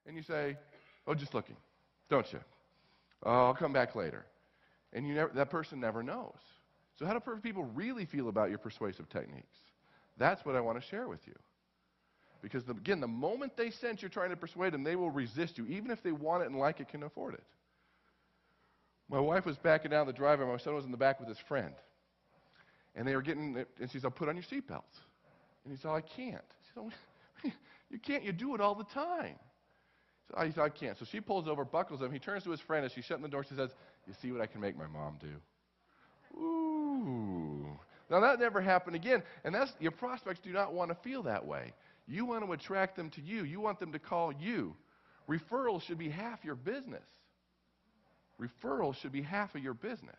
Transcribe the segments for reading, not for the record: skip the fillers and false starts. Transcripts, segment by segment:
And you say, oh, just looking, don't you? Oh, I'll come back later. And that person never knows. So how do people really feel about your persuasive techniques? That's what I want to share with you. Because, again, the moment they sense you're trying to persuade them, they will resist you, even if they want it and like it, can afford it. My wife was backing down the driveway. My son was in the back with his friend. And they were getting, and she said, put on your seatbelts. And he said, I can't. She said, oh, you can't. You do it all the time. He said, I can't. So she pulls over, buckles him. He turns to his friend. As she's shutting the door, she says, you see what I can make my mom do? Ooh. Now, that never happened again. And your prospects do not want to feel that way. You want to attract them to you. You want them to call you. Referrals should be half your business. Referrals should be half of your business.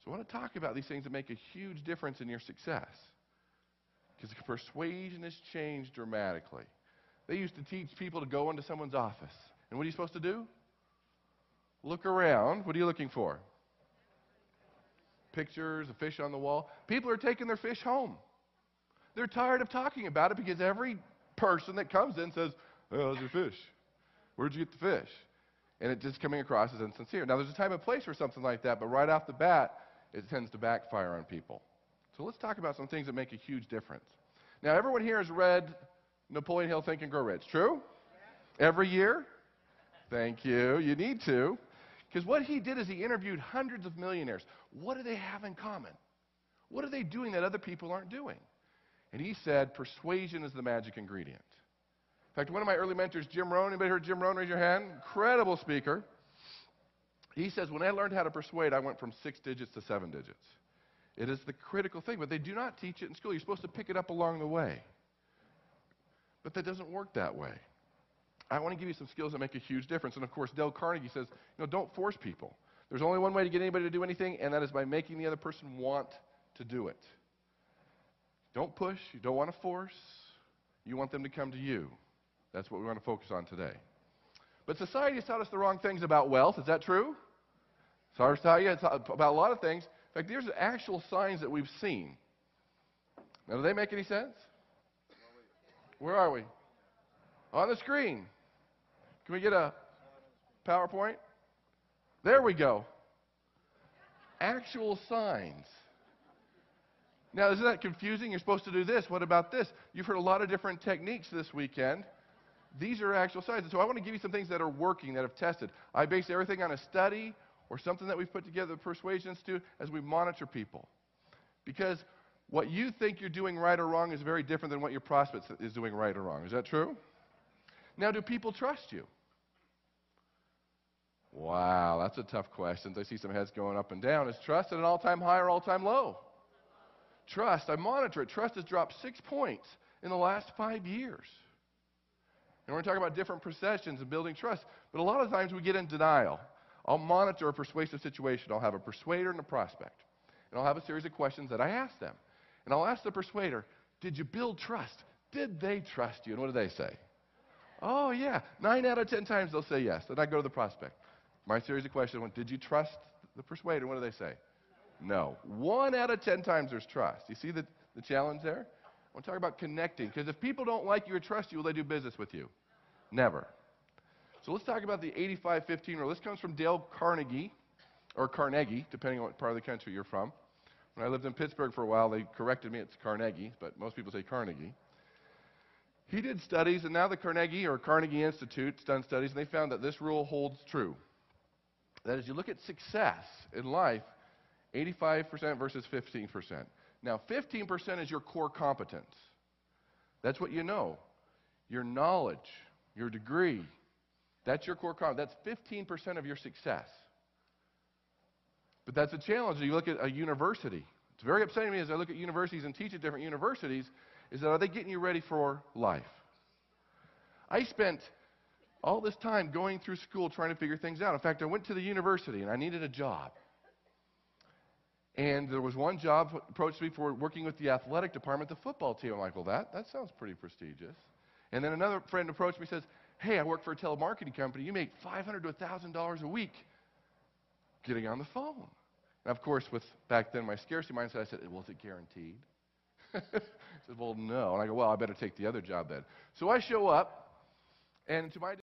So I want to talk about these things that make a huge difference in your success. Because persuasion has changed dramatically. They used to teach people to go into someone's office. And what are you supposed to do? Look around. What are you looking for? Pictures, a fish on the wall. People are taking their fish home. They're tired of talking about it because every person that comes in says, oh, how's your fish? Where'd you get the fish? And it's just coming across as insincere. Now, there's a time and place for something like that, but right off the bat, it tends to backfire on people. So let's talk about some things that make a huge difference. Now, everyone here has read Napoleon Hill, Think and Grow Rich. True? Yeah. Every year? Thank you. You need to. Because what he did is he interviewed hundreds of millionaires. What do they have in common? What are they doing that other people aren't doing? And he said persuasion is the magic ingredient. In fact, one of my early mentors, Jim Rohn, anybody heard Jim Rohn? Raise your hand. Incredible speaker. He says, when I learned how to persuade, I went from 6 digits to 7 digits. It is the critical thing, but they do not teach it in school. You're supposed to pick it up along the way. But that doesn't work that way. I want to give you some skills that make a huge difference. And, of course, Dale Carnegie says, don't force people. There's only one way to get anybody to do anything, and that is by making the other person want to do it. Don't push. You don't want to force. You want them to come to you. That's what we want to focus on today. But society has taught us the wrong things about wealth. Is that true? Sorry to tell you, it's about a lot of things. In fact, there's actual signs that we've seen. Now, do they make any sense? Where are we? On the screen. Can we get a PowerPoint? There we go. Actual signs. Now, isn't that confusing? You're supposed to do this. What about this? You've heard a lot of different techniques this weekend. These are actual signs. And so I want to give you some things that are working, that have tested. I base everything on a study or something that we've put together at the Persuasion Institute as we monitor people. Because what you think you're doing right or wrong is very different than what your prospect is doing right or wrong. Is that true? Now, do people trust you? Wow, that's a tough question. I see some heads going up and down. Is trust at an all-time high or all-time low? Trust, I monitor it. Trust has dropped 6 points in the last 5 years. And we're going to talk about different processions and building trust. But a lot of times we get in denial. I'll monitor a persuasive situation. I'll have a persuader and a prospect. And I'll have a series of questions that I ask them. And I'll ask the persuader, did you build trust? Did they trust you? And what do they say? Oh, yeah. 9 out of 10 times they'll say yes. Then I go to the prospect. My series of questions went, did you trust the persuader? What do they say? No. 1 out of 10 times there's trust. You see the challenge there? I want to talk about connecting. Because if people don't like you or trust you, will they do business with you? Never. So let's talk about the 85-15 rule. This comes from Dale Carnegie, or Carnegie, depending on what part of the country you're from. When I lived in Pittsburgh for a while, they corrected me. It's Carnegie, but most people say Carnegie. He did studies, and now the Carnegie or Carnegie Institute's done studies, and they found that this rule holds true. That is, you look at success in life, 85% versus 15%. Now, 15% is your core competence. That's what you know. Your knowledge, your degree, that's your core competence. That's 15% of your success. But that's a challenge. You look at a university. It's very upsetting to me as I look at universities and teach at different universities, is that are they getting you ready for life? I spent all this time going through school trying to figure things out. In fact, I went to the university and I needed a job. And there was one job approached me for working with the athletic department, the football team. I'm like, well, that sounds pretty prestigious. And then another friend approached me and says, hey, I work for a telemarketing company. You make $500 to $1,000 a week getting on the phone. And of course, with back then my scarcity mindset, I said, was it guaranteed? He said, well, no. And I go, well, I better take the other job then. So I show up, and to my